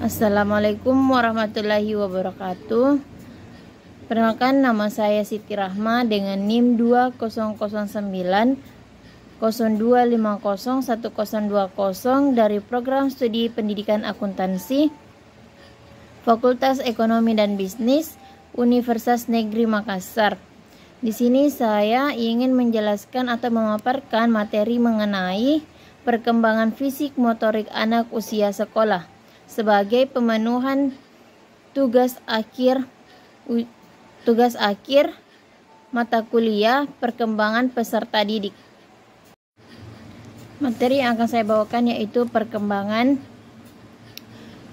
Assalamualaikum warahmatullahi wabarakatuh. Perkenalkan, nama saya Siti Rahma dengan NIM 2009 02501020 dari Program Studi Pendidikan Akuntansi Fakultas Ekonomi dan Bisnis Universitas Negeri Makassar. Di sini saya ingin menjelaskan atau memaparkan materi mengenai perkembangan fisik motorik anak usia sekolah sebagai pemenuhan tugas akhir mata kuliah perkembangan peserta didik. Materi yang akan saya bawakan yaitu perkembangan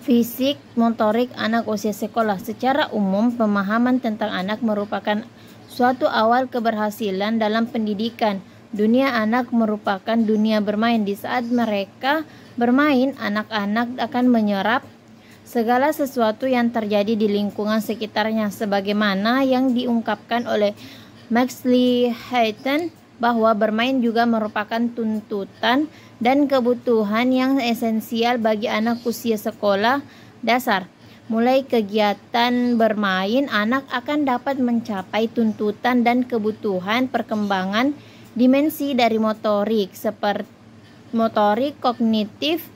fisik motorik anak usia sekolah. Secara umum, pemahaman tentang anak merupakan suatu awal keberhasilan dalam pendidikan. Dunia anak merupakan dunia bermain. Di saat mereka bermain, anak-anak akan menyerap segala sesuatu yang terjadi di lingkungan sekitarnya, sebagaimana yang diungkapkan oleh Max Lee Hayton bahwa bermain juga merupakan tuntutan dan kebutuhan yang esensial bagi anak usia sekolah dasar. Mulai kegiatan bermain, anak akan dapat mencapai tuntutan dan kebutuhan perkembangan dimensi dari motorik seperti motorik, kognitif,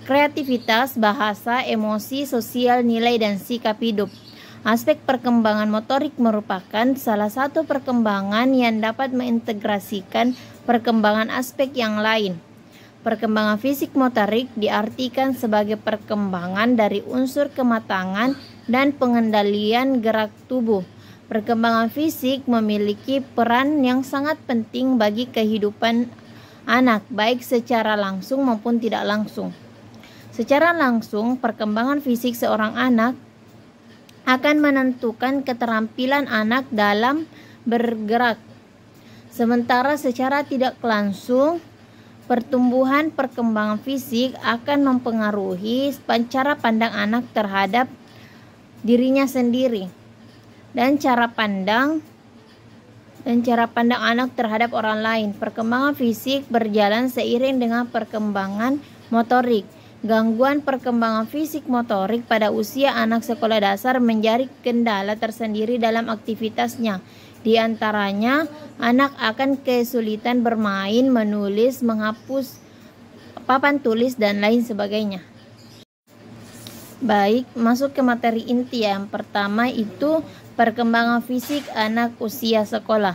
kreativitas, bahasa, emosi, sosial, nilai, dan sikap hidup. Aspek perkembangan motorik merupakan salah satu perkembangan yang dapat mengintegrasikan perkembangan aspek yang lain. Perkembangan fisik motorik diartikan sebagai perkembangan dari unsur kematangan dan pengendalian gerak tubuh. Perkembangan fisik memiliki peran yang sangat penting bagi kehidupan anak, baik secara langsung maupun tidak langsung. Secara langsung, perkembangan fisik seorang anak akan menentukan keterampilan anak dalam bergerak. Sementara secara tidak langsung, pertumbuhan perkembangan fisik akan mempengaruhi cara pandang anak terhadap dirinya sendiri dan cara pandang anak terhadap orang lain. Perkembangan fisik berjalan seiring dengan perkembangan motorik. Gangguan perkembangan fisik motorik pada usia anak sekolah dasar menjadi kendala tersendiri dalam aktivitasnya. Di antaranya, anak akan kesulitan bermain, menulis, menghapus papan tulis, dan lain sebagainya. Baik, masuk ke materi inti. Yang pertama itu perkembangan fisik anak usia sekolah.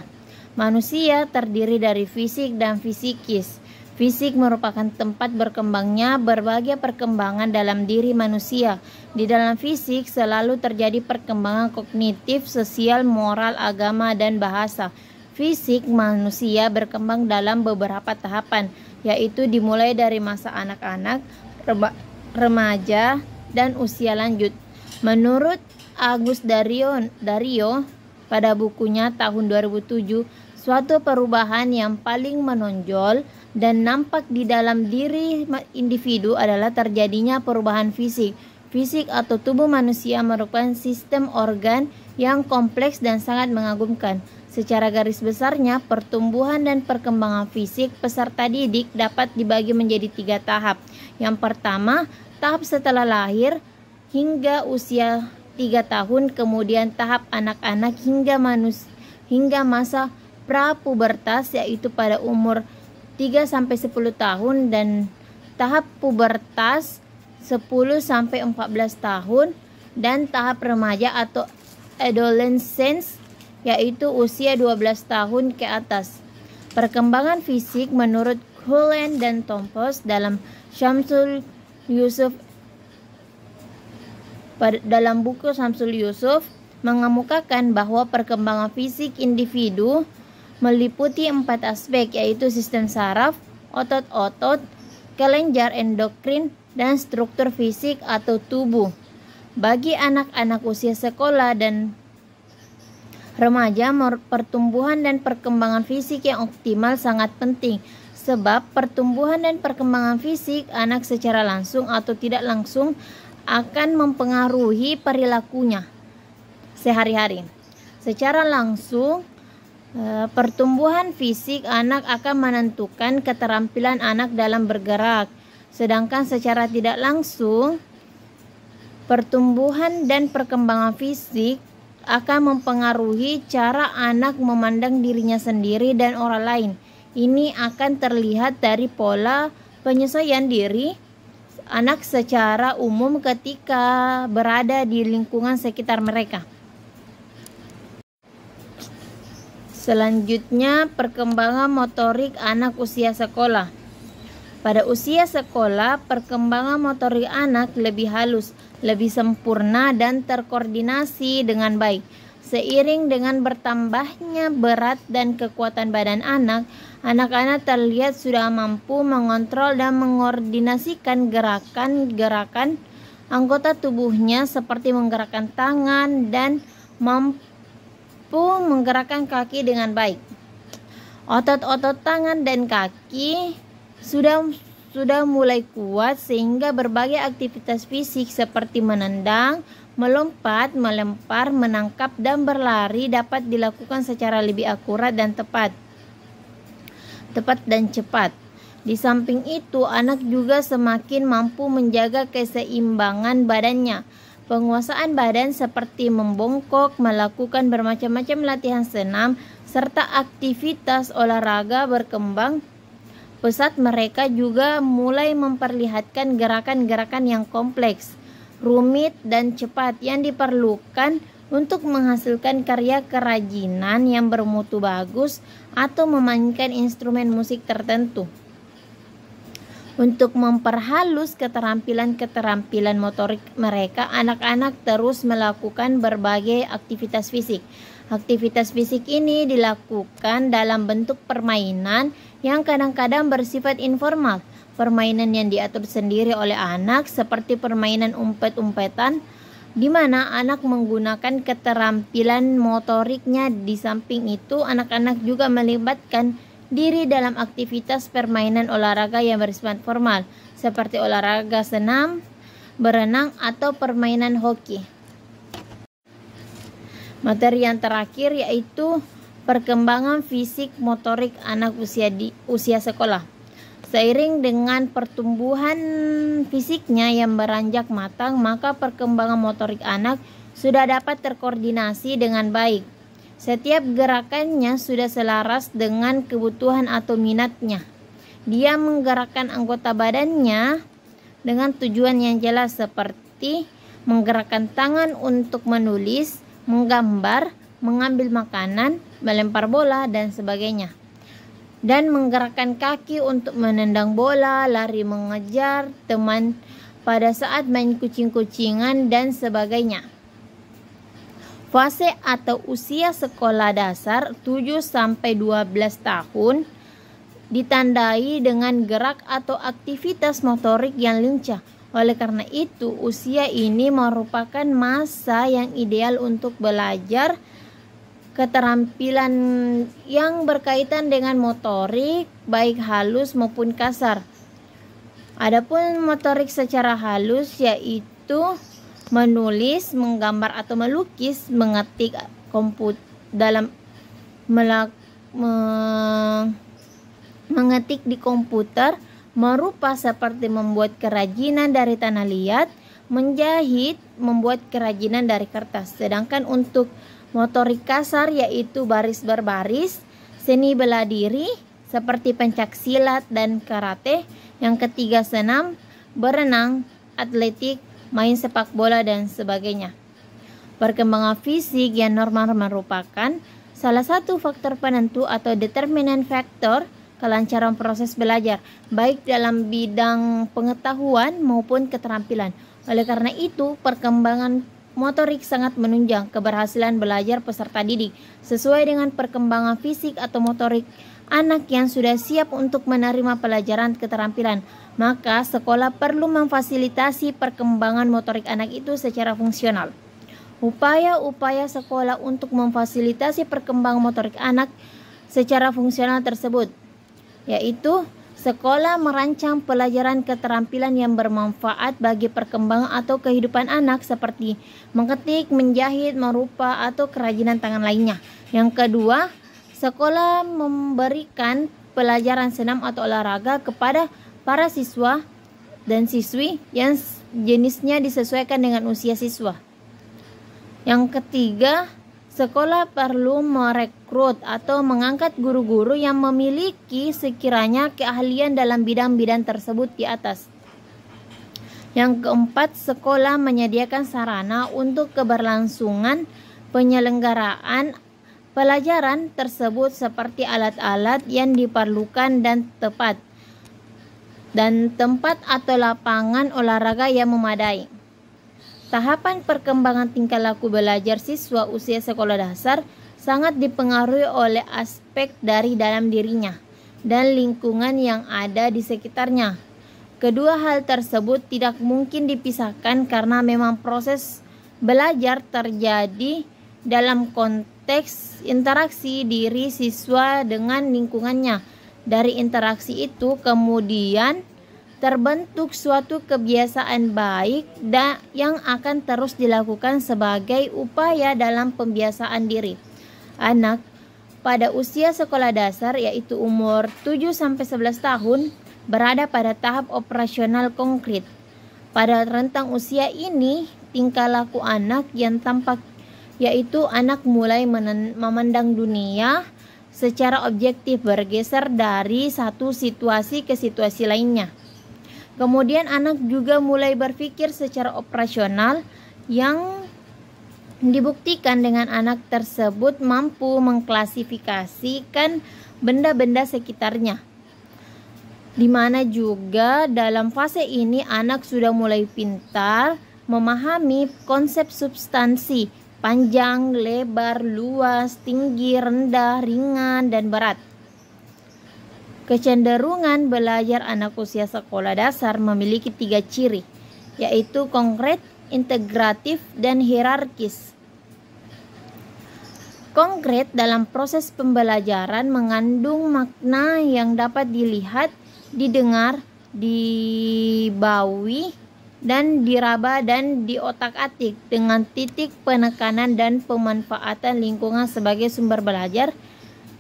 Manusia terdiri dari fisik dan fisikis. Fisik merupakan tempat berkembangnya berbagai perkembangan dalam diri manusia. Di dalam fisik selalu terjadi perkembangan kognitif, sosial, moral, agama, dan bahasa. Fisik manusia berkembang dalam beberapa tahapan, yaitu dimulai dari masa anak-anak, remaja, dan usia lanjut. Menurut Agus Dario pada bukunya tahun 2007, suatu perubahan yang paling menonjol dan nampak di dalam diri individu adalah terjadinya perubahan fisik. Fisik atau tubuh manusia merupakan sistem organ yang kompleks dan sangat mengagumkan. Secara garis besarnya, pertumbuhan dan perkembangan fisik peserta didik dapat dibagi menjadi 3 tahap. Yang pertama, tahap setelah lahir hingga usia 3 tahun, kemudian tahap anak-anak hingga masa prapubertas, yaitu pada umur 3-10 tahun, dan tahap pubertas 10-14 tahun, dan tahap remaja atau adolescence, yaitu usia 12 tahun ke atas. Perkembangan fisik menurut Cullen dan Thompson dalam Syamsul Yusuf dalam buku Syamsul Yusuf mengemukakan bahwa perkembangan fisik individu meliputi 4 aspek, yaitu sistem saraf, otot-otot, kelenjar endokrin, dan struktur fisik atau tubuh. Bagi anak-anak usia sekolah dan remaja, pertumbuhan dan perkembangan fisik yang optimal sangat penting, sebab pertumbuhan dan perkembangan fisik anak secara langsung atau tidak langsung akan mempengaruhi perilakunya sehari-hari. Secara langsung, pertumbuhan fisik anak akan menentukan keterampilan anak dalam bergerak. Sedangkan secara tidak langsung, Pertumbuhan dan perkembangan fisik akan mempengaruhi cara anak memandang dirinya sendiri dan orang lain. Ini akan terlihat dari pola penyesuaian diri anak secara umum ketika berada di lingkungan sekitar mereka. Selanjutnya, perkembangan motorik anak usia sekolah. Pada usia sekolah, perkembangan motorik anak lebih halus, lebih sempurna dan terkoordinasi dengan baik. Seiring dengan bertambahnya berat dan kekuatan badan anak-anak terlihat sudah mampu mengontrol dan mengkoordinasikan gerakan-gerakan anggota tubuhnya seperti menggerakkan tangan dan mampu menggerakkan kaki dengan baik. Otot-otot tangan dan kaki sudah mulai kuat sehingga berbagai aktivitas fisik seperti menendang, melompat, melempar, menangkap, dan berlari dapat dilakukan secara lebih akurat dan tepat dan cepat. Di samping itu, anak juga semakin mampu menjaga keseimbangan badannya. Penguasaan badan seperti membongkok, melakukan bermacam-macam latihan senam, serta aktivitas olahraga berkembang pesat. Mereka juga mulai memperlihatkan gerakan-gerakan yang kompleks, rumit, dan cepat yang diperlukan untuk menghasilkan karya kerajinan yang bermutu bagus atau memainkan instrumen musik tertentu. Untuk memperhalus keterampilan motorik mereka, anak-anak terus melakukan berbagai aktivitas fisik. Aktivitas fisik ini dilakukan dalam bentuk permainan yang kadang-kadang bersifat informal. Permainan yang diatur sendiri oleh anak seperti permainan umpet-umpetan, di mana anak menggunakan keterampilan motoriknya. Di samping itu, anak-anak juga melibatkan diri dalam aktivitas permainan olahraga yang bersifat formal, seperti olahraga senam, berenang, atau permainan hoki. Materi yang terakhir yaitu perkembangan fisik motorik anak usia sekolah. Seiring dengan pertumbuhan fisiknya yang beranjak matang, maka perkembangan motorik anak sudah dapat terkoordinasi dengan baik. Setiap gerakannya sudah selaras dengan kebutuhan atau minatnya. Dia menggerakkan anggota badannya dengan tujuan yang jelas, seperti menggerakkan tangan untuk menulis, menggambar, mengambil makanan, melempar bola, dan sebagainya. Dan menggerakkan kaki untuk menendang bola, lari mengejar teman pada saat main kucing-kucingan, dan sebagainya. Fase atau usia sekolah dasar 7-12 tahun ditandai dengan gerak atau aktivitas motorik yang lincah. Oleh karena itu, usia ini merupakan masa yang ideal untuk belajar keterampilan yang berkaitan dengan motorik, baik halus maupun kasar. Adapun motorik secara halus yaitu menulis, menggambar atau melukis, mengetik mengetik di komputer, merupa seperti membuat kerajinan dari tanah liat, menjahit, membuat kerajinan dari kertas. Sedangkan untuk motorik kasar yaitu baris berbaris, seni bela diri seperti pencaksilat dan karate. Yang ketiga senam, berenang, atletik, main sepak bola, dan sebagainya. Perkembangan fisik yang normal merupakan salah satu faktor penentu atau determinan faktor kelancaran proses belajar, baik dalam bidang pengetahuan maupun keterampilan. Oleh karena itu, perkembangan motorik sangat menunjang keberhasilan belajar peserta didik sesuai dengan perkembangan fisik atau motorik anak yang sudah siap untuk menerima pelajaran keterampilan. Maka sekolah perlu memfasilitasi perkembangan motorik anak itu secara fungsional. Upaya-upaya sekolah untuk memfasilitasi perkembangan motorik anak secara fungsional tersebut yaitu sekolah merancang pelajaran keterampilan yang bermanfaat bagi perkembangan atau kehidupan anak seperti mengetik, menjahit, merupa, atau kerajinan tangan lainnya. Yang kedua, sekolah memberikan pelajaran senam atau olahraga kepada para siswa dan siswi yang jenisnya disesuaikan dengan usia siswa. Yang ketiga, sekolah perlu merekrut atau mengangkat guru-guru yang memiliki sekiranya keahlian dalam bidang-bidang tersebut di atas. Yang keempat, sekolah menyediakan sarana untuk keberlangsungan penyelenggaraan pelajaran tersebut seperti alat-alat yang diperlukan dan tempat atau lapangan olahraga yang memadai. Tahapan perkembangan tingkah laku belajar siswa usia sekolah dasar sangat dipengaruhi oleh aspek dari dalam dirinya dan lingkungan yang ada di sekitarnya. Kedua hal tersebut tidak mungkin dipisahkan karena memang proses belajar terjadi dalam konteks interaksi diri siswa dengan lingkungannya. Dari interaksi itu kemudian terbentuk suatu kebiasaan baik yang akan terus dilakukan sebagai upaya dalam pembiasaan diri. Anak pada usia sekolah dasar yaitu umur 7-11 tahun berada pada tahap operasional konkret. Pada rentang usia ini, tingkah laku anak yang tampak yaitu anak mulai memandang dunia secara objektif, bergeser dari satu situasi ke situasi lainnya. Kemudian anak juga mulai berpikir secara operasional yang dibuktikan dengan anak tersebut mampu mengklasifikasikan benda-benda sekitarnya. Di mana juga dalam fase ini anak sudah mulai pintar memahami konsep substansi, panjang, lebar, luas, tinggi, rendah, ringan, dan berat. Kecenderungan belajar anak usia sekolah dasar memiliki 3 ciri, yaitu konkret, integratif, dan hierarkis. Konkret dalam proses pembelajaran mengandung makna yang dapat dilihat, didengar, dibawi, dan diraba dan diotak-atik dengan titik penekanan dan pemanfaatan lingkungan sebagai sumber belajar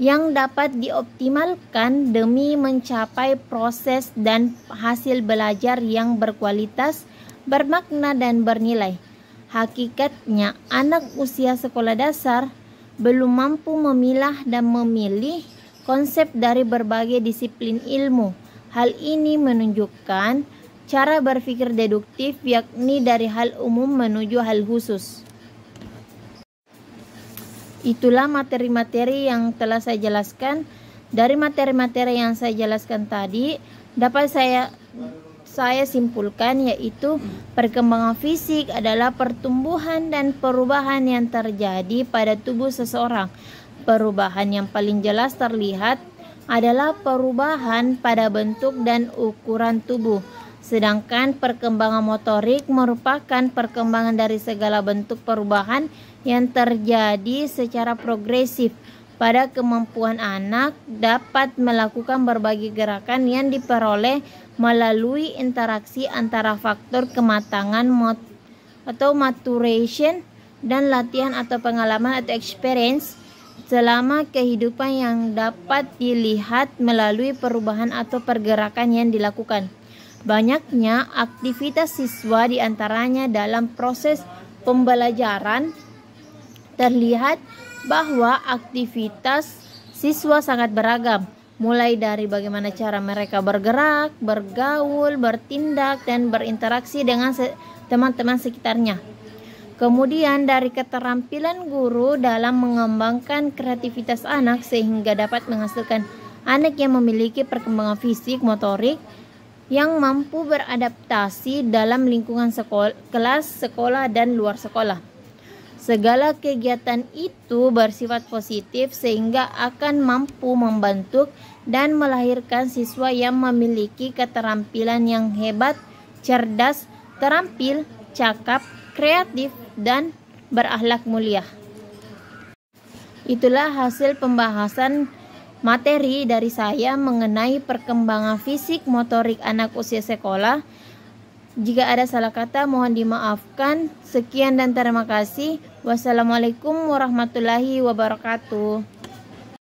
yang dapat dioptimalkan demi mencapai proses dan hasil belajar yang berkualitas, bermakna, dan bernilai. Hakikatnya, anak usia sekolah dasar belum mampu memilah dan memilih konsep dari berbagai disiplin ilmu. Hal ini menunjukkan cara berpikir deduktif, yakni dari hal umum menuju hal khusus. Itulah materi-materi yang telah saya jelaskan. Dari materi-materi yang saya jelaskan tadi, dapat saya simpulkan yaitu perkembangan fisik adalah pertumbuhan dan perubahan yang terjadi pada tubuh seseorang. Perubahan yang paling jelas terlihat adalah perubahan pada bentuk dan ukuran tubuh. Sedangkan perkembangan motorik merupakan perkembangan dari segala bentuk perubahan yang terjadi secara progresif. Pada kemampuan anak dapat melakukan berbagai gerakan yang diperoleh melalui interaksi antara faktor kematangan atau maturation dan latihan atau pengalaman atau experience selama kehidupan yang dapat dilihat melalui perubahan atau pergerakan yang dilakukan. Banyaknya aktivitas siswa diantaranya dalam proses pembelajaran terlihat bahwa aktivitas siswa sangat beragam, mulai dari bagaimana cara mereka bergerak, bergaul, bertindak, dan berinteraksi dengan teman-teman sekitarnya. Kemudian dari keterampilan guru dalam mengembangkan kreativitas anak sehingga dapat menghasilkan anak yang memiliki perkembangan fisik, motorik, yang mampu beradaptasi dalam lingkungan kelas, sekolah, dan luar sekolah. Segala kegiatan itu bersifat positif sehingga akan mampu membentuk dan melahirkan siswa yang memiliki keterampilan yang hebat, cerdas, terampil, cakap, kreatif, dan berakhlak mulia. Itulah hasil pembahasan materi dari saya mengenai perkembangan fisik motorik anak usia sekolah. Jika ada salah kata mohon dimaafkan. Sekian dan terima kasih. Wassalamualaikum warahmatullahi wabarakatuh.